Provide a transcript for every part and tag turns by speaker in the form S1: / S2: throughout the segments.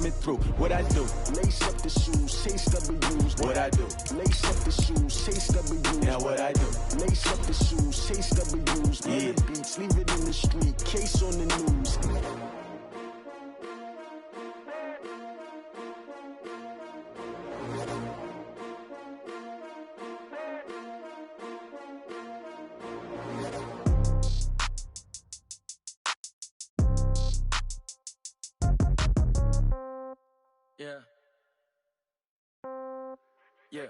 S1: coming through. What I do? Lace up the shoes, chase W's. What I do? Lace up the shoes, chase W's. Now what I do? Lace up the shoes, chase W's. Yeah. The beats, leave it in the street, case on the news.
S2: Yeah. Yeah.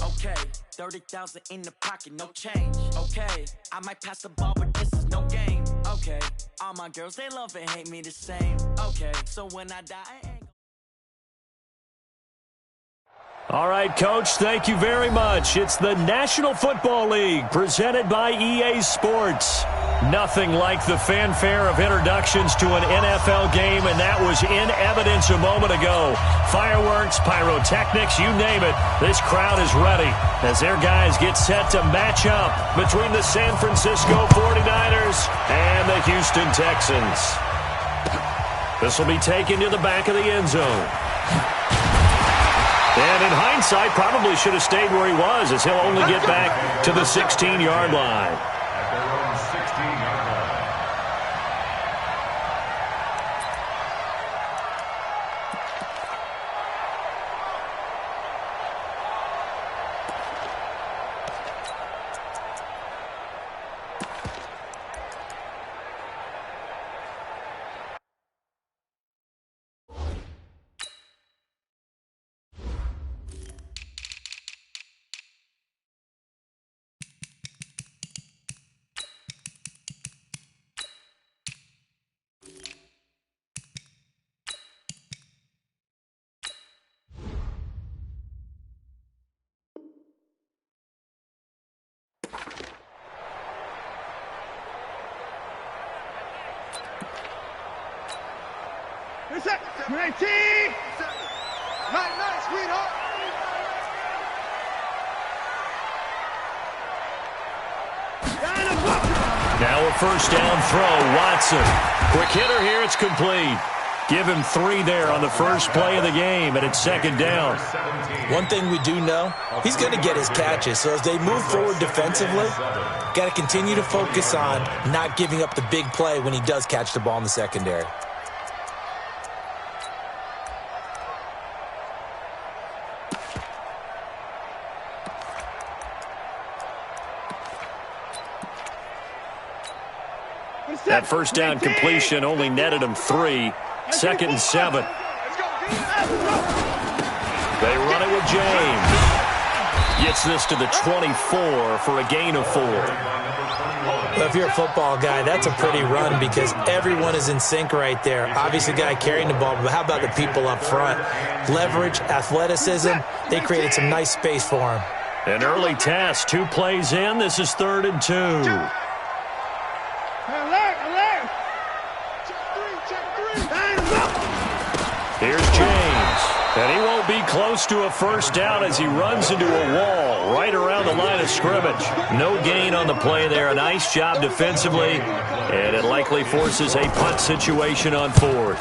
S2: Okay. 30,000 in the pocket, no change. Okay. I might pass the ball, but this is no game. Okay. All my girls, they love and hate me the same. Okay. So when I die, I ain't.
S3: All right, Coach, thank you very much. It's the National Football League presented by EA Sports. Nothing like the fanfare of introductions to an NFL game, and that was in evidence a moment ago. Fireworks, pyrotechnics, you name it. This crowd is ready as their guys get set to match up between the San Francisco 49ers and the Houston Texans. This will be taken to the back of the end zone. And in hindsight, probably should have stayed where he was, as he'll only get back to the 16-yard line.
S4: At their own 16-yard line.
S5: It's it. 19. Night, sweetheart.
S3: Now a first down throw, Watson. Quick hitter here, it's complete. Give him 3 there on the first play of the game, and it's second down.
S6: One thing we do know, he's going to get his catches. So as they move forward defensively, got to continue to focus on not giving up the big play when he does catch the ball in the secondary.
S3: That first down completion only netted him 3. Second and 7. They run it with James. Gets this to the 24 for a gain of 4.
S6: Well, if you're a football guy, that's a pretty run because everyone is in sync right there. Obviously, the guy carrying the ball, but how about the people up front? Leverage, athleticism, they created some nice space for him.
S3: An early test, 2 plays in. This is 3rd and 2. Here's James, and he won't be close to a first down as he runs into a wall right around the line of scrimmage. No gain on the play there. A nice job defensively, and it likely forces a punt situation on 4th.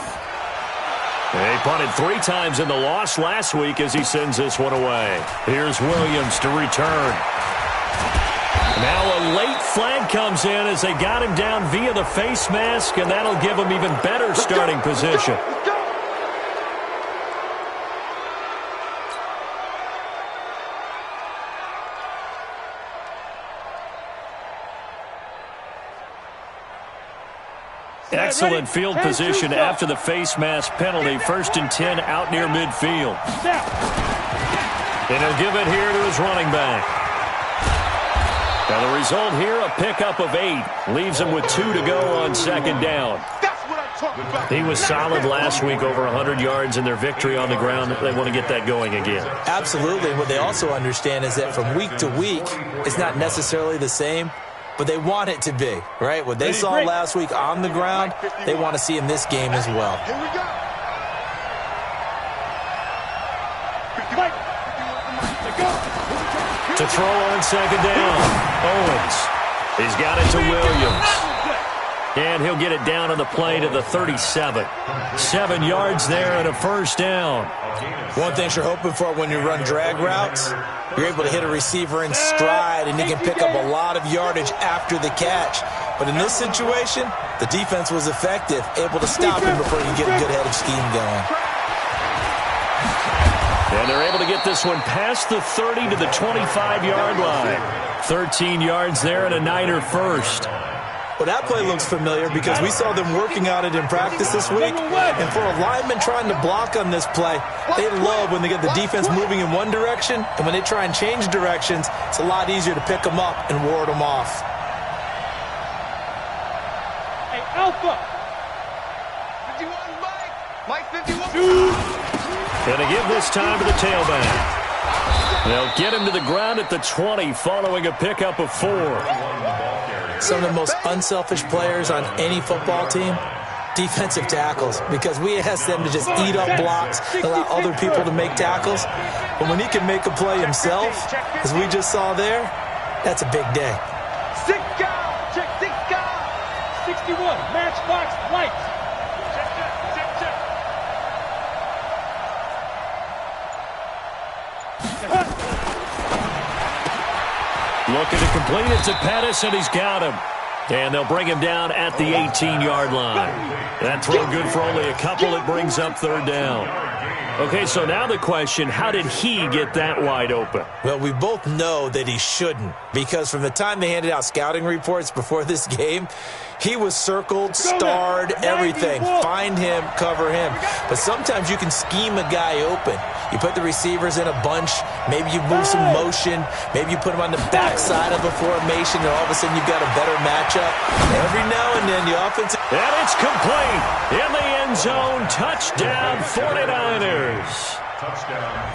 S3: They punted 3 times in the loss last week as he sends this one away. Here's Williams to return. Now a late flag comes in as they got him down via the face mask, and that'll give him even better starting position. Excellent field position after the face mask penalty. 1st and 10 out near midfield. And he'll give it here to his running back. Now the result here, a pickup of 8. Leaves him with 2 to go on second down. He was solid last week, over 100 yards in their victory on the ground. They want to get that going again.
S6: Absolutely. What they also understand is that from week to week, it's not necessarily the same, but they want it to be, right? What they saw last week on the ground, they want to see in this game as well.
S5: Here we go.
S3: To throw on second down, Owens. He's got it to Williams. And he'll get it down on the play to the 37. 7 yards there and a first down.
S6: One thing you're hoping for when you run drag routes, you're able to hit a receiver in stride, and he can pick up a lot of yardage after the catch. But in this situation, the defense was effective, able to stop him before you get a good head of scheme going.
S3: And they're able to get this one past the 30 to the 25-yard line. 13 yards there and a Niner first.
S6: Well, that play looks familiar because we saw them working on it in practice this week. And for a lineman trying to block on this play, they love when they get the defense moving in one direction. And when they try and change directions, it's a lot easier to pick them up and ward them off.
S5: Hey, Alpha!
S7: 51, Mike 51.
S3: Going to give this time to the tailback. They'll get him to the ground at the 20 following a pickup of 4.
S6: Some of the most unselfish players on any football team, defensive tackles, because we ask them to just eat up blocks, allow other people to make tackles. But when he can make a play himself, as we just saw there, that's a big day.
S5: Check 61, matchbox lights.
S3: Looking to complete it to Pettis, and he's got him. And they'll bring him down at the 18-yard line. That throw good for only a couple. It brings up third down. Okay, so now the question, how did he get that wide open?
S6: Well, we both know that he shouldn't, because from the time they handed out scouting reports before this game, he was circled, starred, everything. Find him, cover him. But sometimes you can scheme a guy open. You put the receivers in a bunch. Maybe you move some motion. Maybe you put them on the backside of a formation, and all of a sudden you've got a better matchup. Every now and then the offensive...
S3: And it's complete. In the end zone, touchdown 49ers.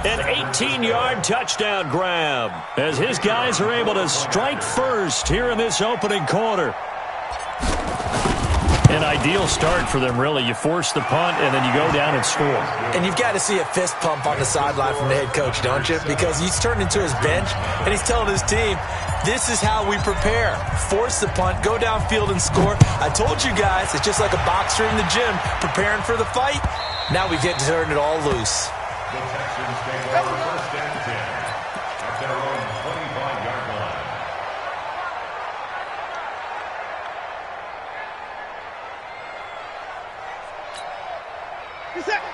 S3: An 18-yard touchdown grab as his guys are able to strike first here in this opening quarter. An ideal start for them, really. You force the punt, and then you go down and score.
S6: And you've got to see a fist pump on the sideline from the head coach, don't you? Because he's turned into his bench, and he's telling his team, this is how we prepare. Force the punt, go downfield and score. I told you guys, it's just like a boxer in the gym preparing for the fight. Now we get to turn it all loose.
S4: The Texans take over first and 10 at their own 25-yard line.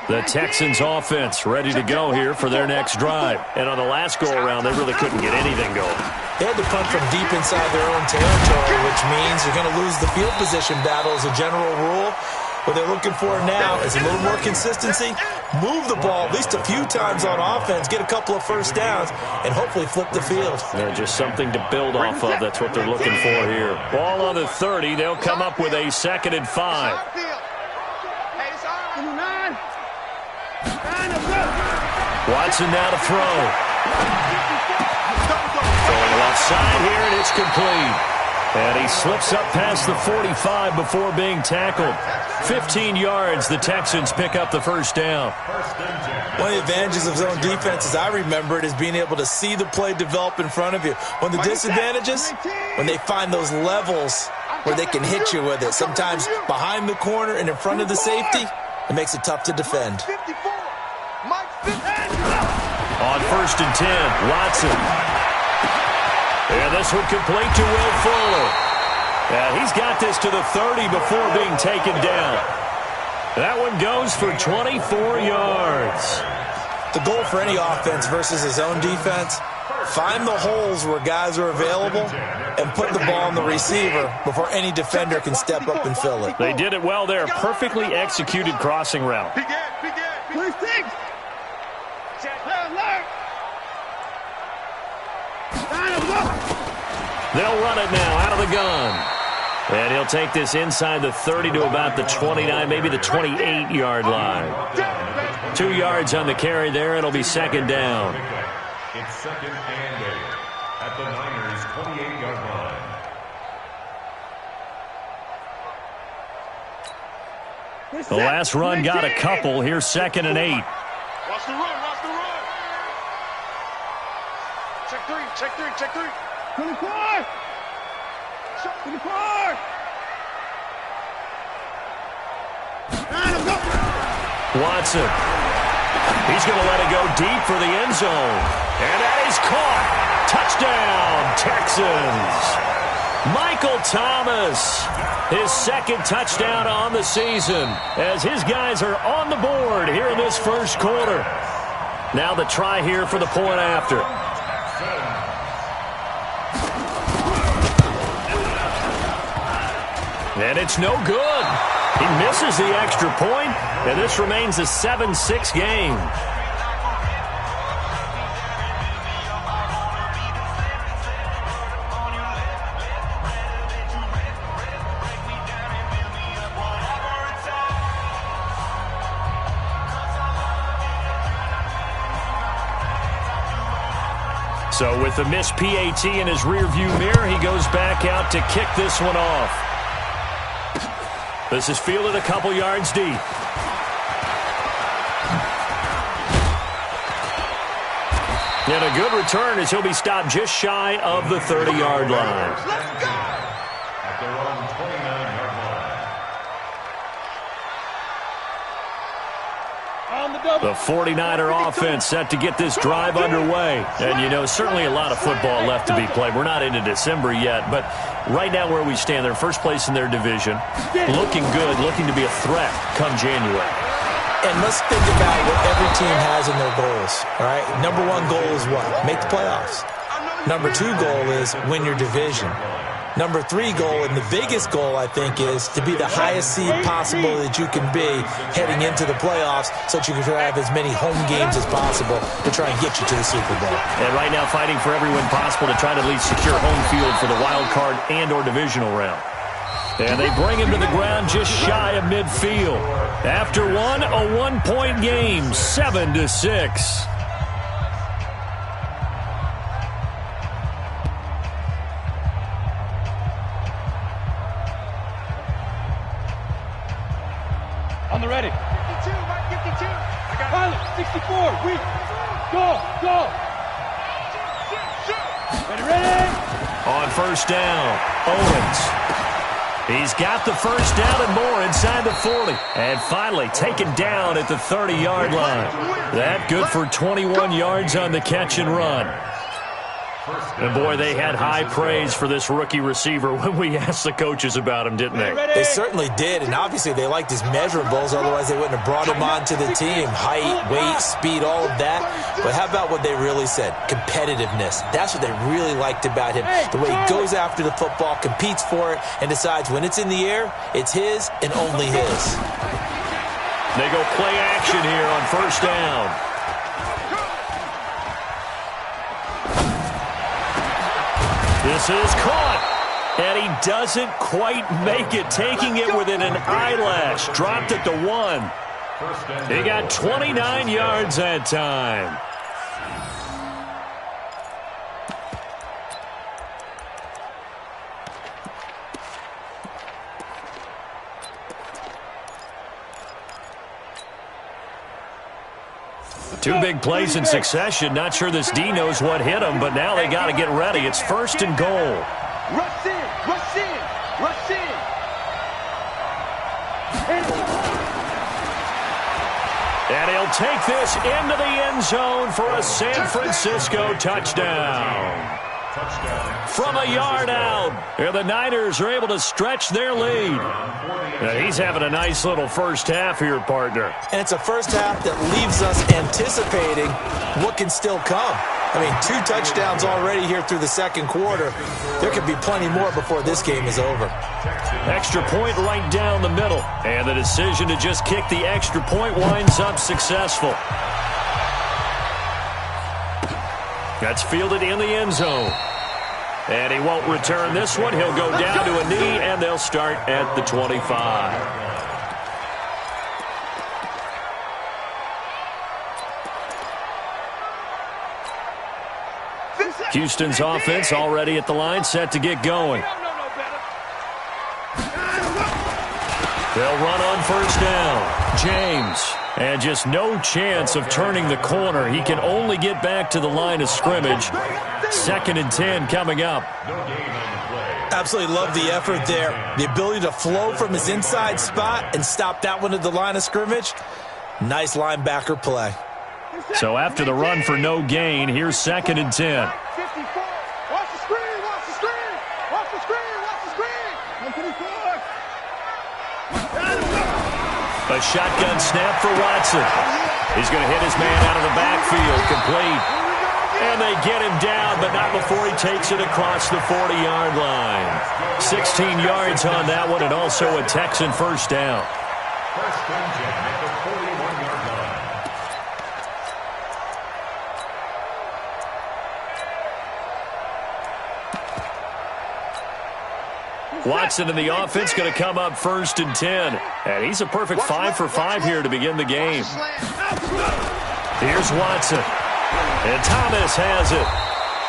S3: The Texans offense ready to go here for their next drive. And on the last go-around, they really couldn't get anything going.
S6: They had to punt from deep inside their own territory, which means you're going to lose the field position battle as a general rule. What they're looking for now is a little more consistency, move the ball at least a few times on offense, get a couple of first downs, and hopefully flip the field.
S3: Just something to build off of. That's what they're looking for here. Ball on the 30. They'll come up with a 2nd and 5. Watson now to throw. Going left side here, and it's complete. And he slips up past the 45 before being tackled. 15 yards, the Texans pick up the first down.
S6: One of the advantages of zone defense, as I remember it, is being able to see the play develop in front of you. One of the disadvantages, when they find those levels where they can hit you with it, sometimes behind the corner and in front of the safety, it makes it tough to defend.
S3: On 1st and 10, Watson. And this one complete to Will Fuller. And he's got this to the 30 before being taken down. That one goes for 24 yards.
S6: The goal for any offense versus his own defense, find the holes where guys are available and put the ball on the receiver before any defender can step up and fill it.
S3: They did it well there. Perfectly executed crossing route. They'll run it now out of the gun. And he'll take this inside the 30 to about the 29, maybe the 28-yard line. 2 yards on the carry there. It'll be 2nd down.
S4: It's 2nd and 8 at the Niners' 28-yard line.
S3: The last run got a couple. Here's 2nd and 8.
S7: Watch the run, watch the run. Check three.
S5: 24! 24!
S3: Watson. He's going to let it go deep for the end zone. And that is caught. Touchdown, Texans. Michael Thomas, his second touchdown on the season, as his guys are on the board here in this first quarter. Now the try here for the point after. And it's no good. He misses the extra point, and this remains a 7-6 game. So with the missed PAT in his rearview mirror, he goes back out to kick this one off. This is fielded a couple yards deep. And a good return as he'll be stopped just shy of the 30-yard line.
S4: Let's go! At their own 29-yard line.
S3: The 49er offense set to get this drive underway. And, you know, certainly a lot of football left to be played. We're not into December yet, but right now where we stand, they're first place in their division. Looking good, looking to be a threat come January.
S6: And let's think about what every team has in their goals, all right? Number one goal is what? Make the playoffs. Number two goal is win your division. Number three goal, and the biggest goal, I think, is to be the highest seed possible that you can be heading into the playoffs so that you can have as many home games as possible to try and get you to the Super Bowl.
S3: And right now fighting for every win possible to try to at least secure home field for the wild card and or divisional round. And they bring him to the ground just shy of midfield. After one, a one-point game, 7-6.
S5: On the ready.
S7: 52, Mike 52. I got
S5: Pilot, 64, weak. Go. Ready.
S3: On first down, Owens. He's got the first down and more inside the 40. And finally taken down at the 30-yard line. That good for 21 yards on the catch and run. And, boy, they had high praise for this rookie receiver when we asked the coaches about him, didn't they?
S6: They certainly did, and obviously they liked his measurables, otherwise they wouldn't have brought him onto the team. Height, weight, speed, all of that. But how about what they really said? Competitiveness. That's what they really liked about him. The way he goes after the football, competes for it, and decides when it's in the air, it's his and only his.
S3: They go play action here on first down. This is caught, and he doesn't quite make it, taking it within an eyelash. Dropped it to 1. He got 29 yards that time. Two big plays in succession. Not sure this D knows what hit him, but now they got to get ready. It's first and goal.
S7: Rush in, rush in, rush in.
S3: And he'll take this into the end zone for a San Francisco touchdown. From a yard out, and the Niners are able to stretch their lead. And he's having a nice little first half here, partner.
S6: And it's a first half that leaves us anticipating what can still come. I mean, 2 touchdowns already here through the second quarter. There could be plenty more before this game is over.
S3: Extra point right down the middle. And the decision to just kick the extra point winds up successful. That's fielded in the end zone. And he won't return this one. He'll go down to a knee, and they'll start at the 25. Houston's offense already at the line, set to get going. They'll run on first down. James. And just no chance of turning the corner. He can only get back to the line of scrimmage. 2nd and 10 coming up.
S6: Absolutely love the effort there. The ability to flow from his inside spot and stop that one at the line of scrimmage. Nice linebacker play.
S3: So after the run for no gain, here's 2nd and 10.
S7: 54. Watch the screen. Watch the screen. Watch the screen. Watch the screen. 124.
S3: A shotgun snap for Watson. He's going to hit his man out of the backfield, complete. And they get him down, but not before he takes it across the 40-yard line. 16 yards on that one, and also a Texan first down.
S4: First and 10 at the 41-yard line.
S3: Watson and the offense going to come up 1st and 10. And he's a perfect 5 for 5 here to begin the game. Here's Watson. And Thomas has it.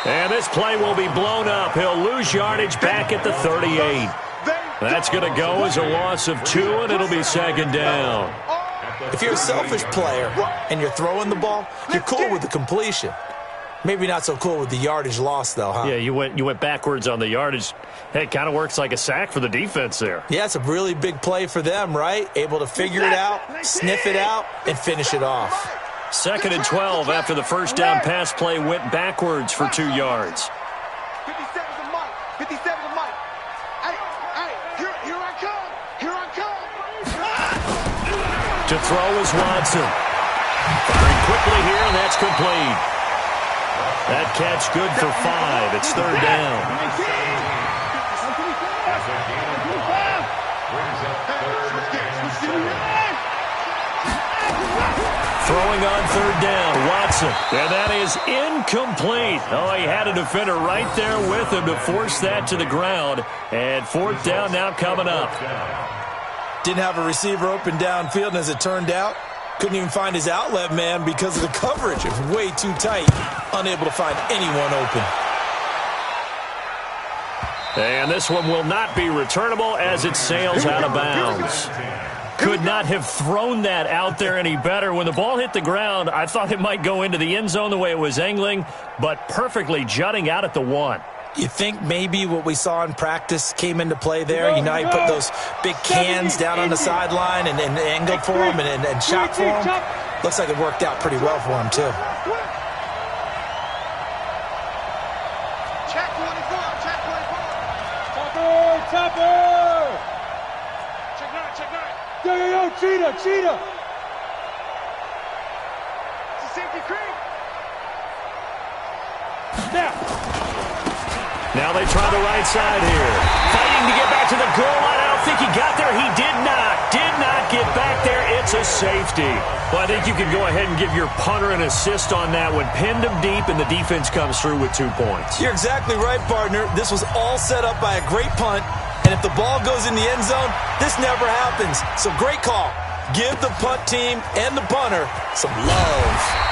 S3: And this play will be blown up. He'll lose yardage back at the 38. That's going to go as a loss of 2, and it'll be 2nd down.
S6: If you're a selfish player and you're throwing the ball, you're cool with the completion. Maybe not so cool with the yardage loss, though, huh?
S3: Yeah, you went backwards on the yardage. Hey, it kind of works like a sack for the defense there.
S6: Yeah, it's a really big play for them, right? Able to figure it out, sniff it out, and finish it off.
S3: 2nd and 12 after the first down pass play went backwards for 2 yards.
S7: 57 to Mike. 57 to Mike. Hey, here I come. Here I come.
S3: To throw is Watson. Firing quickly here, and that's complete. That catch good for 5. It's 3rd down. Throwing on 3rd down, Watson. And that is incomplete. Oh, he had a defender right there with him to force that to the ground. And 4th down now coming up.
S6: Didn't have a receiver open downfield, and as it turned out, couldn't even find his outlet man because of the coverage. It was way too tight. Unable to find anyone open.
S3: And this one will not be returnable as it sails out of bounds. Could not have thrown that out there any better. When the ball hit the ground, I thought it might go into the end zone the way it was angling, but perfectly jutting out at the 1.
S6: You think maybe what we saw in practice came into play there? You know, you put those big cans down on the sideline and angled for him and shot for him. Looks like it worked out pretty well for him, too.
S7: Check 24. Check 24.
S5: Chopper!
S7: Check 9. Check 9.
S5: Yo, cheetah!
S7: It's a safety cream.
S5: Snap!
S3: Now they try the right side here. Fighting to get back to the goal line. I don't think he got there. He did not get back there. It's a safety. Well, I think you can go ahead and give your punter an assist on that one. Pinned him deep, and the defense comes through with 2 points.
S6: You're exactly right, partner. This was all set up by a great punt, and if the ball goes in the end zone, this never happens. So great call. Give the punt team and the punter some love.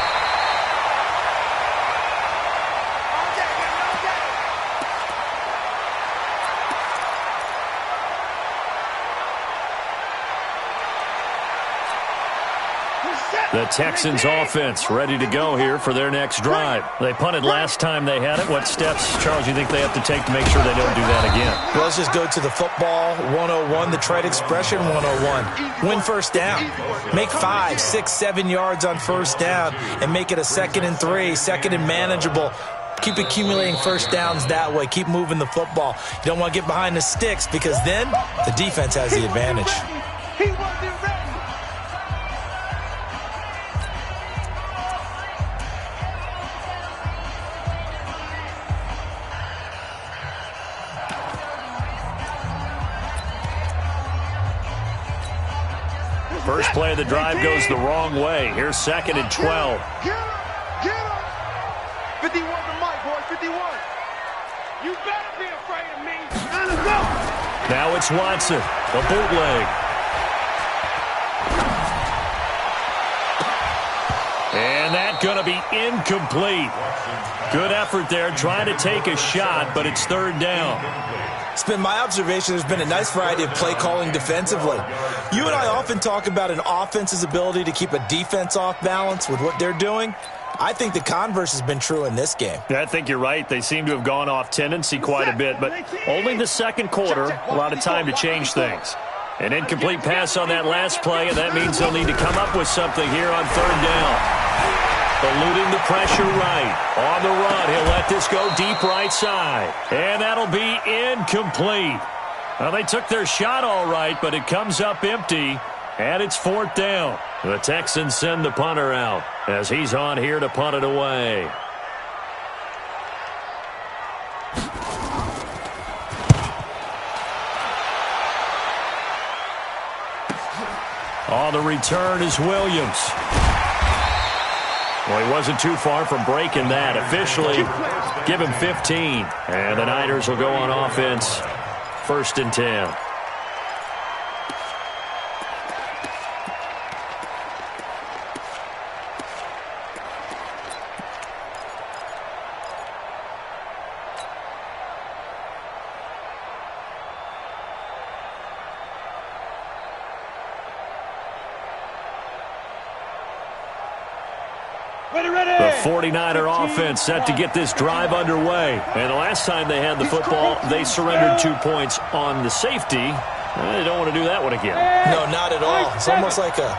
S3: The Texans offense ready to go here for their next drive. They punted last time they had it. What steps, Charles, do you think they have to take to make sure they don't do that again?
S6: Well, let's just go to the football 101, the trade expression 101. Win first down. Make 5, 6, 7 yards on first down and make it a 2nd and 3, 2nd and manageable. Keep accumulating first downs that way. Keep moving the football. You don't want to get behind the sticks because then the defense has the advantage.
S7: He wasn't ready.
S3: First play of the drive goes the wrong way. Here's 2nd and 12.
S7: Get him! 51 to Mike, boy. 51. You better be afraid of me. Let's go.
S3: Now it's Watson. A bootleg. And that's going to be incomplete. Good effort there, trying to take a shot, but it's 3rd down.
S6: It's been my observation there's been a nice variety of play calling defensively. You and I often talk about an offense's ability to keep a defense off balance with what they're doing. I think the converse has been true in this game.
S3: Yeah, I think you're right. They seem to have gone off tendency quite a bit, but only the second quarter, a lot of time to change things. An incomplete pass on that last play, and that means they'll need to come up with something here on third down. Eluding the pressure right. On the run, he'll let this go deep right side. And that'll be incomplete. Well, they took their shot all right, but it comes up empty, and it's fourth down. The Texans send the punter out as he's on here to punt it away. On the return is Williams. Well, he wasn't too far from breaking that. Officially, give him 15. And the Niners will go on offense. 1st and 10. The 49er offense set to get this drive underway. And the last time they had the football, they surrendered 2 points on the safety. They don't want to do that one again.
S6: No, not at all. It's almost like a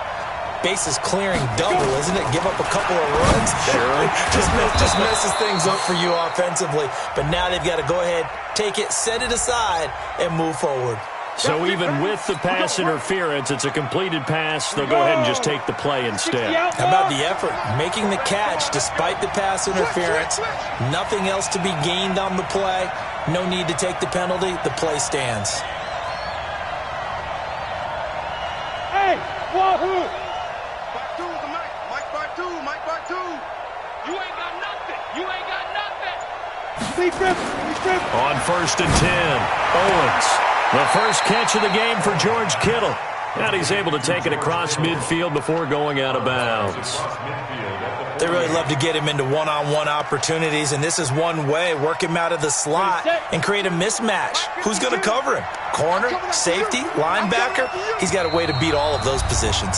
S6: bases clearing double, isn't it? Give up a couple of runs.
S3: Sure.
S6: just messes things up for you offensively. But now they've got to go ahead, take it, set it aside, and move forward.
S3: So even with the pass interference, it's a completed pass. They'll go ahead and just take the play instead.
S6: How about the effort? Making the catch despite the pass interference. Nothing else to be gained on the play. No need to take the penalty. The play stands.
S5: Hey, wahoo!
S7: 5-2 is the mic. Mike 5-2. Mike 5-2. You ain't got nothing. You ain't got nothing.
S5: Please trip.
S3: On 1st and 10, Owens. The first catch of the game for George Kittle. And he's able to take it across midfield before going out of bounds.
S6: They really love to get him into one-on-one opportunities, and this is one way. Work him out of the slot and create a mismatch. Who's going to cover him? Corner, safety, linebacker? He's got a way to beat all of those positions.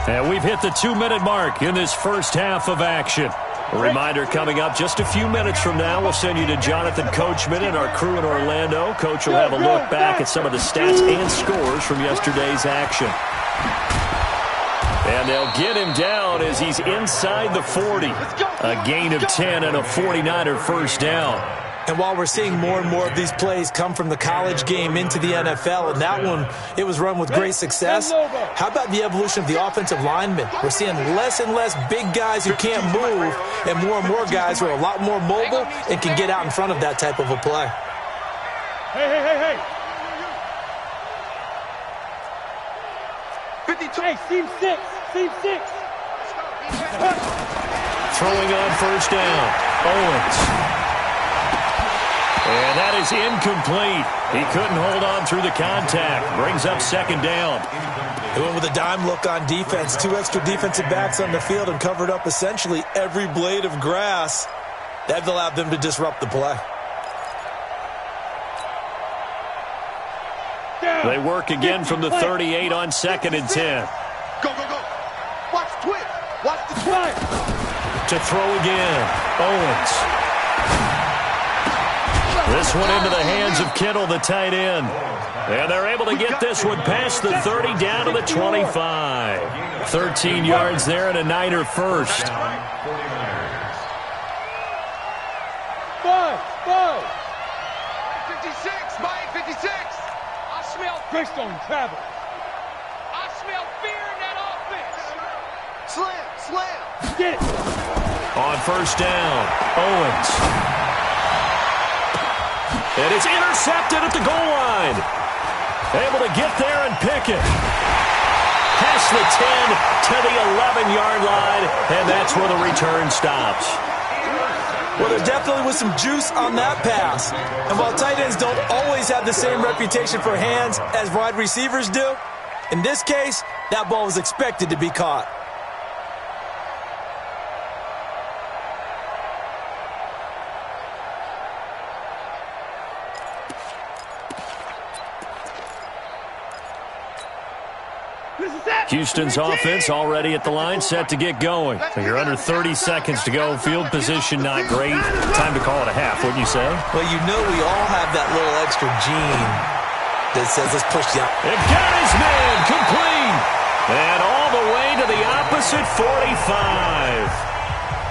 S3: And we've hit the 2-minute mark in this first half of action. A reminder coming up just a few minutes from now. We'll send you to Jonathan Coachman and our crew in Orlando. Coach will have a look back at some of the stats and scores from yesterday's action. And they'll get him down as he's inside the 40. A gain of 10 and a 49er first down.
S6: And while we're seeing more and more of these plays come from the college game into the NFL, and that one, it was run with great success, how about the evolution of the offensive linemen? We're seeing less and less big guys who can't move and more guys who are a lot more mobile and can get out in front of that type of a play.
S5: Hey.
S7: 52.
S5: Hey, seam six.
S3: Throwing on first down, Owens. And that is incomplete. He couldn't hold on through the contact. Brings up second down.
S6: They went with a dime look on defense. 2 extra defensive backs on the field and covered up essentially every blade of grass. That allowed them to disrupt the play.
S3: They work again from the 38 on 2nd and 10.
S7: Go. Watch the twist. Watch the twist.
S3: To throw again, Owens. This one into the hands of Kittle, the tight end. And they're able to get this one past the 30 down to the 25. 13 yards there and a Niner first.
S5: 5.
S7: By 56. I smell
S5: Greystone travel.
S7: I smell fear in that offense. Slam.
S5: Get it.
S3: On first down, Owens. And it's intercepted at the goal line. Able to get there and pick it. Past the 10 to the 11-yard line, and that's where the return stops.
S6: Well, there definitely was some juice on that pass. And while tight ends don't always have the same reputation for hands as wide receivers do, in this case, that ball was expected to be caught.
S3: Houston's offense already at the line, set to get going. You're under 30 seconds to go. Field position not great. Time to call it a half, wouldn't you say?
S6: Well, you know we all have that little extra gene that says let's push you out.
S3: It got his man complete. And all the way to the opposite 45.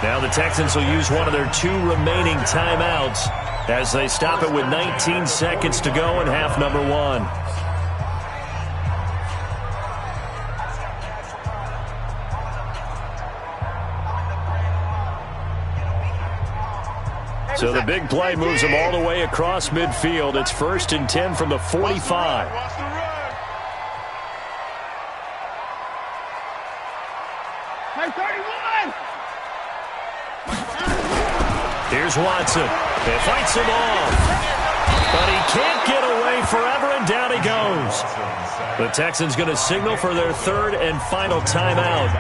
S3: Now the Texans will use one of their 2 remaining timeouts as they stop it with 19 seconds to go in half number 1. So the big play moves them all the way across midfield. It's 1st and 10 from the 45. Here's Watson. He fights him off. But he can't get away forever, and down he goes. The Texans going to signal for their 3rd and final timeout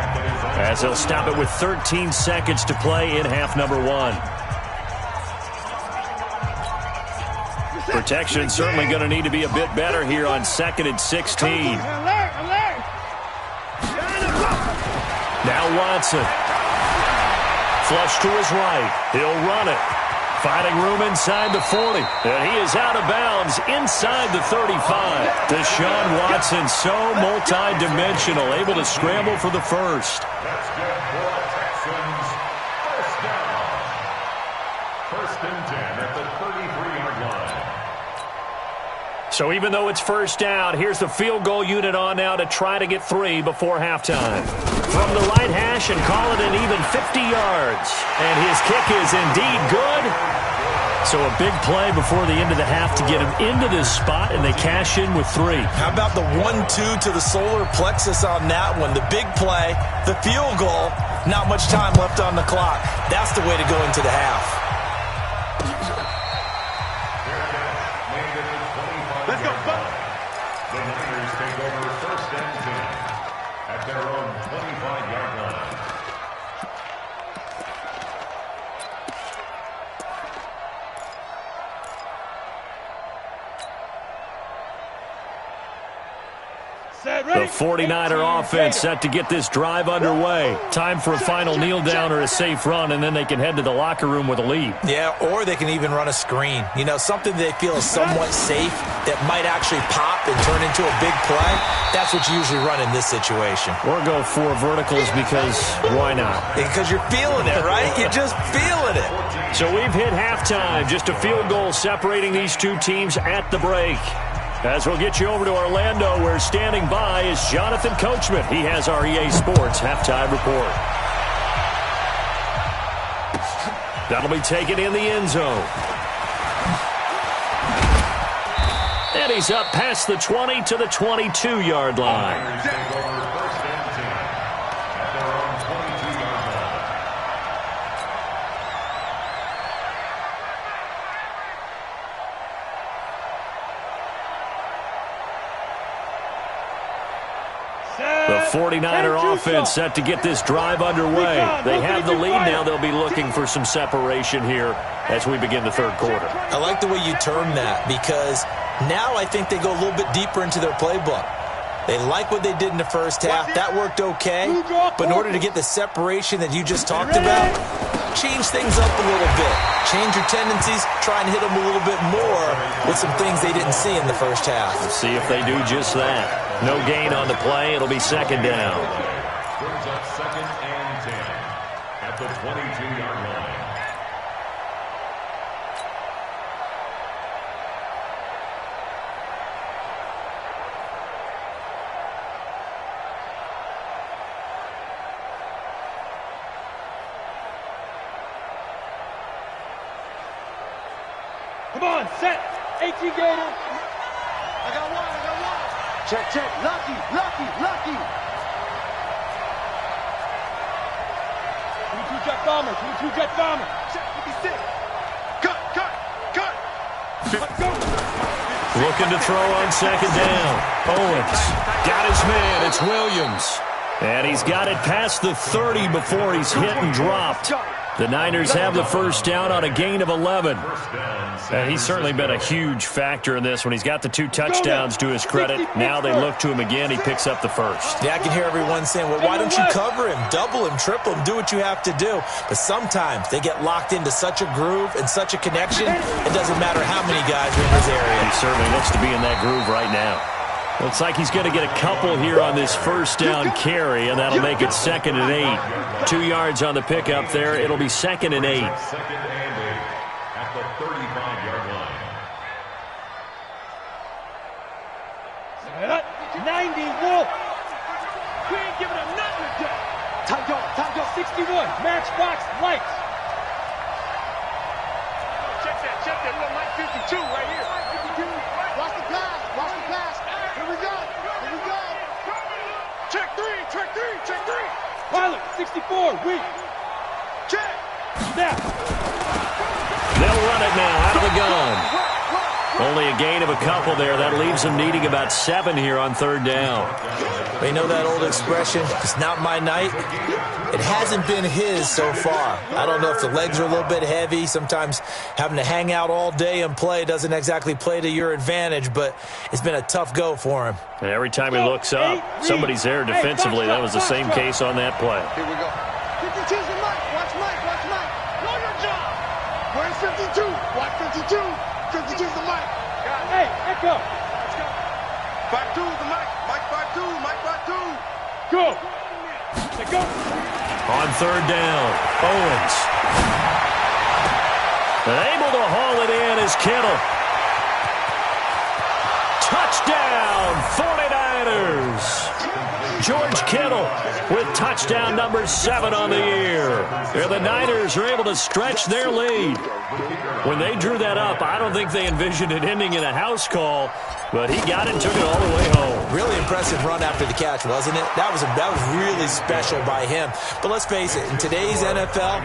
S3: as they'll stop it with 13 seconds to play in half number 1. Protection certainly going to need to be a bit better here on 2nd and 16. Now Watson. Flush to his right. He'll run it. Finding room inside the 40. And he is out of bounds inside the 35. Deshaun Watson, so multi-dimensional, able to scramble for the first.
S4: That's good for Texans. First down. 1st and 10 at the 33-yard line.
S3: So even though it's first down, here's the field goal unit on now to try to get 3 before halftime. From the right hash and call it an even 50 yards. And his kick is indeed good. So a big play before the end of the half to get him into this spot, and they cash in with 3.
S6: How about the 1-2 to the solar plexus on that one? The big play, the field goal, not much time left on the clock. That's the way to go into the half.
S7: Let's go, go.
S4: The Niners take over 1st and 10 at their own 25-yard line.
S3: The 49er offense set to get this drive underway. Time for a final kneel down or a safe run, and then they can head to the locker room with a lead.
S6: Yeah, or they can even run a screen. You know, something they feel is somewhat safe that might actually pop and turn into a big play. That's what you usually run in this situation.
S3: Or go 4 verticals because why not?
S6: Because you're feeling it, right? You're just feeling it.
S3: So we've hit halftime. Just a field goal separating these 2 teams at the break. As we'll get you over to Orlando, where standing by is Jonathan Coachman. He has our EA Sports halftime report. That'll be taken in the end zone. And he's up past the 20 to the 22-yard line. The 49er offense set to get this drive underway. They have the lead now. They'll be looking for some separation here as we begin the 3rd quarter.
S6: I like the way you term that, because now I think they go a little bit deeper into their playbook. They like what they did in the first half. That worked okay. But in order to get the separation that you just talked about, change things up a little bit. Change your tendencies. Try and hit them a little bit more with some things they didn't see in the first half.
S3: We'll see if they do just that. No gain on the play. It'll be 2nd down.
S4: Brings up 2nd and 10 at the 22-yard line.
S5: Come on, set. 18 Gator.
S7: I got one. Check, check. Lucky.
S5: 22 jet bomber. 22 jet bomber.
S7: Check 56. Cut.
S5: Let's go.
S3: Looking to throw on 2nd down. Owens got his man. It's Williams. And he's got it past the 30 before he's hit and dropped. The Niners have the first down on a gain of 11. And he's certainly been a huge factor in this when he's got the 2 touchdowns to his credit. Now they look to him again. He picks up the first.
S6: Yeah, I can hear everyone saying, well, why don't you cover him? Double him, triple him, do what you have to do. But sometimes they get locked into such a groove and such a connection, it doesn't matter how many guys are in his area.
S3: He certainly looks to be in that groove right now. Looks like he's going to get a couple here on this first down carry, and that'll make it 2nd and 8. 2 yards on the pickup there. It'll be 2nd and 8.
S4: 2nd and 8 at the 35-yard line.
S5: 90, Wolf. We ain't giving him nothing today. Time go. 61, matchbox, lights. Check that. Little Mike 52 right here.
S7: Watch the pass. Here we go. Check three.
S5: Pilot, 64, weak.
S7: Check.
S5: Snap.
S3: They'll run it now out of the gun. Only a gain of a couple there. That leaves them needing about 7 here on 3rd down.
S6: They know that old expression, it's not my night. It hasn't been his so far. I don't know if the legs are a little bit heavy. Sometimes having to hang out all day and play doesn't exactly play to your advantage, but it's been a tough go for him.
S3: And every time he looks up, somebody's there defensively. That was the same case on that play.
S7: Here we go. 52's the Mike. Watch Mike. Know your job. Where's 52? Watch 52. 52's the Mike.
S5: Hey, echo.
S7: Let's go. 52's the Mike. Mike 52.
S5: Go. Let's go.
S3: On 3rd down, Owens. And able to haul it in is Kittle. Touchdown, 49ers. George Kittle with touchdown number 7 on the year. And the Niners are able to stretch their lead. When they drew that up, I don't think they envisioned it ending in a house call, but he got it and took it all the way home.
S6: Really impressive run after the catch, wasn't it? That was really special by him. But let's face it, in today's NFL,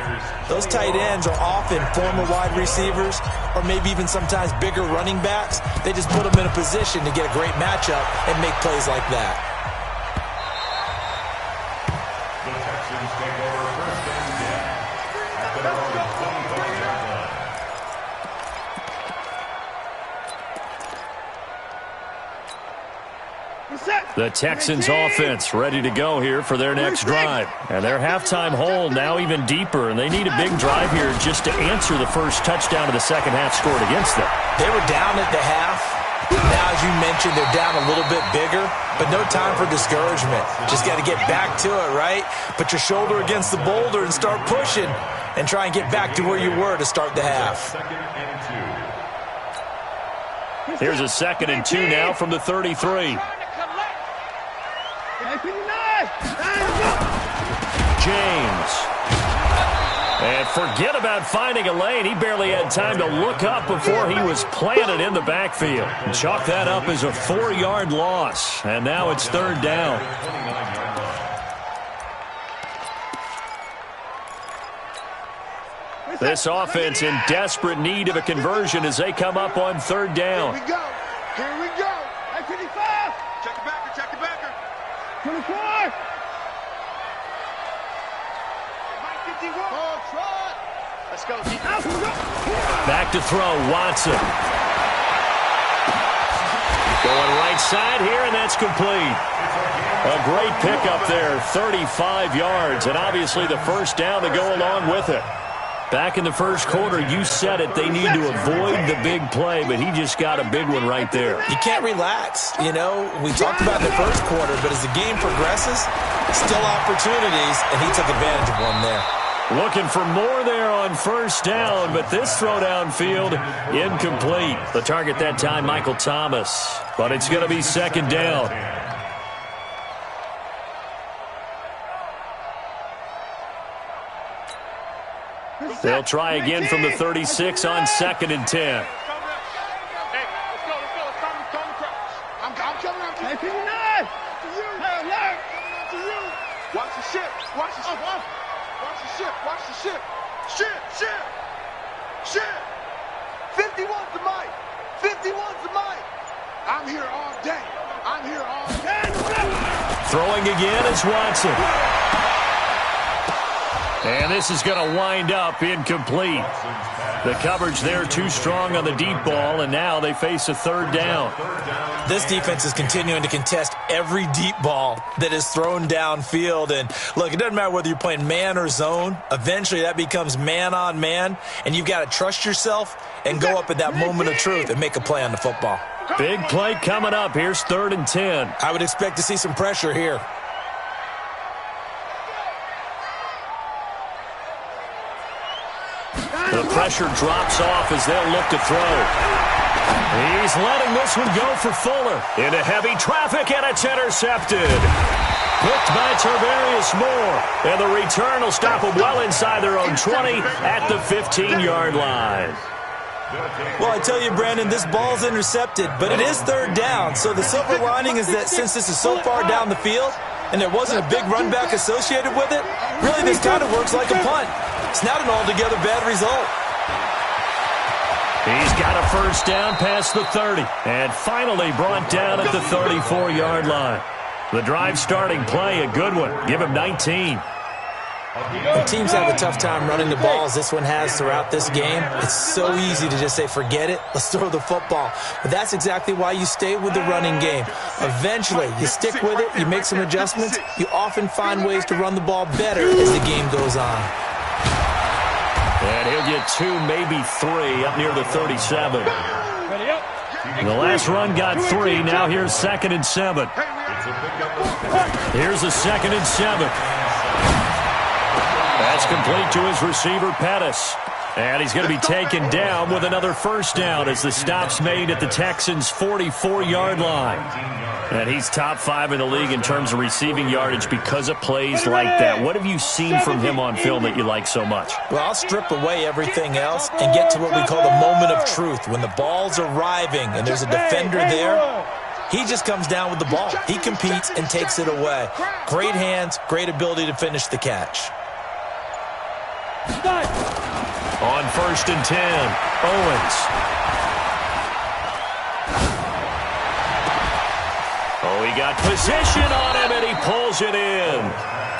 S6: those tight ends are often former wide receivers or maybe even sometimes bigger running backs. They just put them in a position to get a great matchup and make plays like that.
S4: The Texans take over 1st and 10 at their own 25-yard line.
S3: The Texans offense ready to go here for their next drive. And their halftime hole now even deeper, and they need a big drive here just to answer the first touchdown of the second half scored against them.
S6: They were down at the half. Now, as you mentioned, they're down a little bit bigger, but no time for discouragement. Just got to get back to it, right? Put your shoulder against the boulder and start pushing and try and get back to where you were to start the half.
S4: 2nd and 2.
S3: Here's a 2nd and 2 now from the 33. James. And forget about finding a lane. He barely had time to look up before he was planted in the backfield. Chalk that up as a 4-yard loss. And now it's 3rd down. This offense in desperate need of a conversion as they come up on 3rd down.
S7: Here we go. Hey, 55. Check the backer.
S5: 24.
S7: Let's go.
S3: Back to throw, Watson. Going right side here, and that's complete. A great pickup there, 35 yards, and obviously the first down to go along with it. Back in the first quarter, you said it, they need to avoid the big play, but he just got a big one right there.
S6: You can't relax. You know, we talked about in the first quarter, but as the game progresses, still opportunities, and he took advantage of one there.
S3: Looking for more there on first down, but this throw downfield incomplete. The target that time, Michael Thomas, but it's going to be 2nd down. They'll try again from the 36 on 2nd and 10.
S7: Hey, let's go. It's time to cross. I'm coming up to you. To you. To you. Watch the ship. Watch the ship. Ship. 51's the mic. I'm here all day.
S3: Throwing again is Watson. And this is going to wind up incomplete. The coverage there too strong on the deep ball, and now they face a third down.
S6: This defense is continuing to contest every deep ball that is thrown downfield. And look, it doesn't matter whether you're playing man or zone. Eventually that becomes man on man, and you've got to trust yourself and go up at that moment of truth and make a play on the football.
S3: Big play coming up. Here's 3rd and 10.
S6: I would expect to see some pressure here.
S3: The pressure drops off as they'll look to throw. He's letting this one go for Fuller. Into heavy traffic, and it's intercepted. Picked by Tarvarius Moore. And the return will stop them well inside their own 20 at the 15-yard line.
S6: Well, I tell you, Brandon, this ball's intercepted, but it is 3rd down. So the silver lining is that since this is so far down the field and there wasn't a big run back associated with it, really this kind of works like a punt. It's not an altogether bad result.
S3: He's got a first down past the 30 and finally brought down at the 34-yard line. The drive starting play, a good one. Give him 19.
S6: When teams have a tough time running the ball, as this one has throughout this game, it's so easy to just say, forget it, let's throw the football. But that's exactly why you stay with the running game. Eventually, you stick with it, you make some adjustments, you often find ways to run the ball better as the game goes on.
S3: And he'll get 2, maybe 3 up near the 37. The last run got 3. Now here's 2nd and 7. Here's a 2nd and 7. That's complete to his receiver, Pettis. And he's going to be taken down with another first down as the stop's made at the Texans' 44-yard line. And he's top 5 in the league in terms of receiving yardage because of plays like that. What have you seen from him on film that you like so much?
S6: Well, I'll strip away everything else and get to what we call the moment of truth. When the ball's arriving and there's a defender there, he just comes down with the ball. He competes and takes it away. Great hands, great ability to finish the catch.
S3: On 1st and 10, Owens. Oh, he got position on him, and he pulls it in.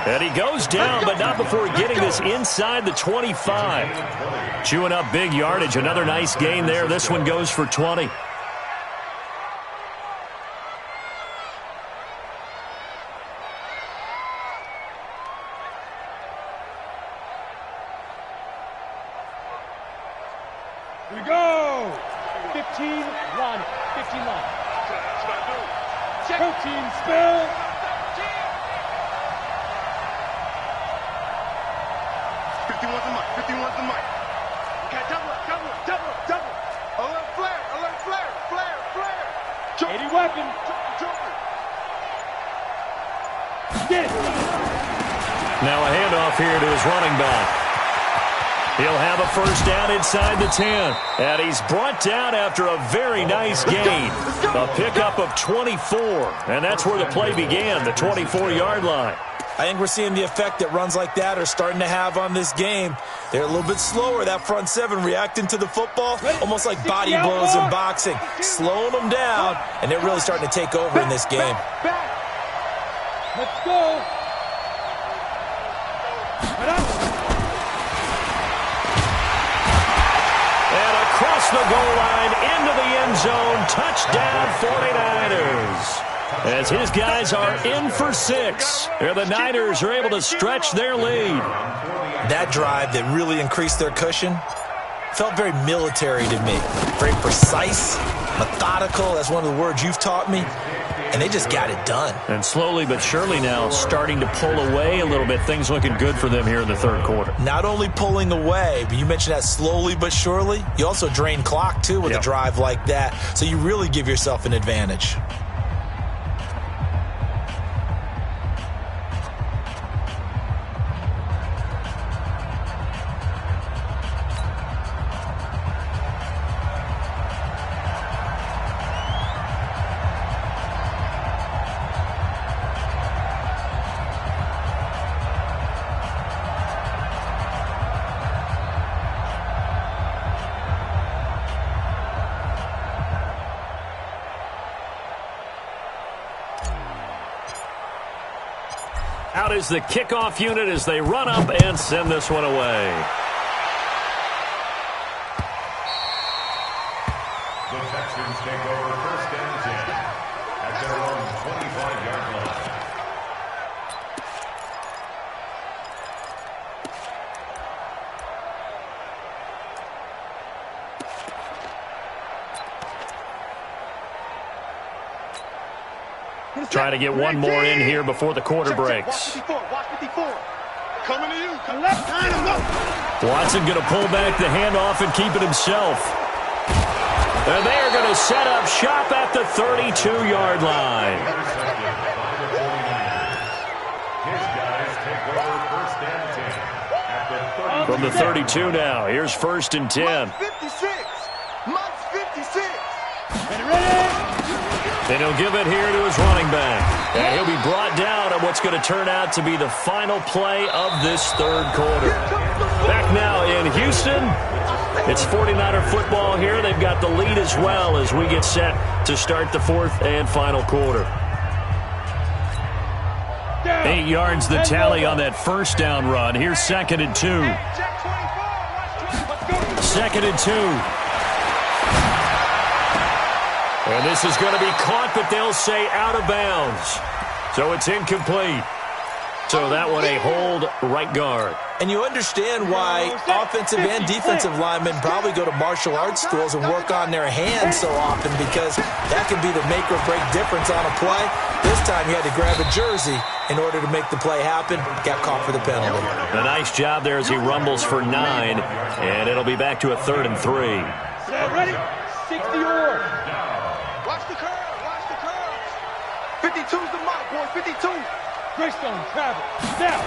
S3: And he goes down, but not before getting this inside the 25. Chewing up big yardage. Another nice gain there. This one goes for 20.
S5: We go! 15 line. 15 line. 13 spill.
S7: 51's the mic. 51's the mic. Okay, double. Alert flare.
S5: 80 weapon.
S7: Joker.
S5: Get it.
S3: Now a handoff here to his running back. He'll have a first down inside the 10. And he's brought down after a very nice gain. A pickup of 24. And that's where the play began, the 24-yard line.
S6: I think we're seeing the effect that runs like that are starting to have on this game. They're a little bit slower, that front 7 reacting to the football, almost like body blows in boxing, slowing them down, and they're really starting to take over in this game.
S5: Let's go.
S3: Across the goal line, into the end zone, touchdown 49ers. As his guys are in for 6. The Niners are able to stretch their lead.
S6: That drive that really increased their cushion felt very military to me. Very precise, methodical, that's one of the words you've taught me. And they just got it done.
S3: And slowly but surely now starting to pull away a little bit. Things looking good for them here in the third quarter.
S6: Not only pulling away, but you mentioned that slowly but surely. You also drain clock, too, with a drive like that. So you really give yourself an advantage.
S3: is the kickoff unit as they run up and send this one away.
S4: The Texans take over first and 10 at their own 25-yard line.
S3: Trying to get one more in here before the quarter breaks.
S7: Watch 54. Coming to you.
S3: Watson going to pull back the handoff and keep it himself. And they are going to set up shop at the 32-yard line.
S4: His guys take over first and 10 at the 32.
S3: From the 32 now, here's first and 10.
S7: 56. Mike's 56.
S3: And he'll give it here to his running back. And he'll be brought down at what's going to turn out to be the final play of this third quarter. Back now in Houston, it's 49er football here. They've got the lead as well as we get set to start the fourth and final quarter. 8 yards the tally on that first down run. Here's second and 2. Second and 2. And this is going to be caught, but they'll say out of bounds. So it's incomplete. So that one a hold right guard.
S6: And you understand why offensive and defensive linemen probably go to martial arts schools and work on their hands so often, because that can be the make or break difference on a play. This time he had to grab a jersey in order to make the play happen. Got caught for the penalty.
S3: A nice job there as he rumbles for 9, and it'll be back to a 3rd and 3.
S5: Ready? 60-yard.
S7: Watch the curve. Watch the curve. 52's the mark, boy. 52.
S5: Greystone, travel. Now.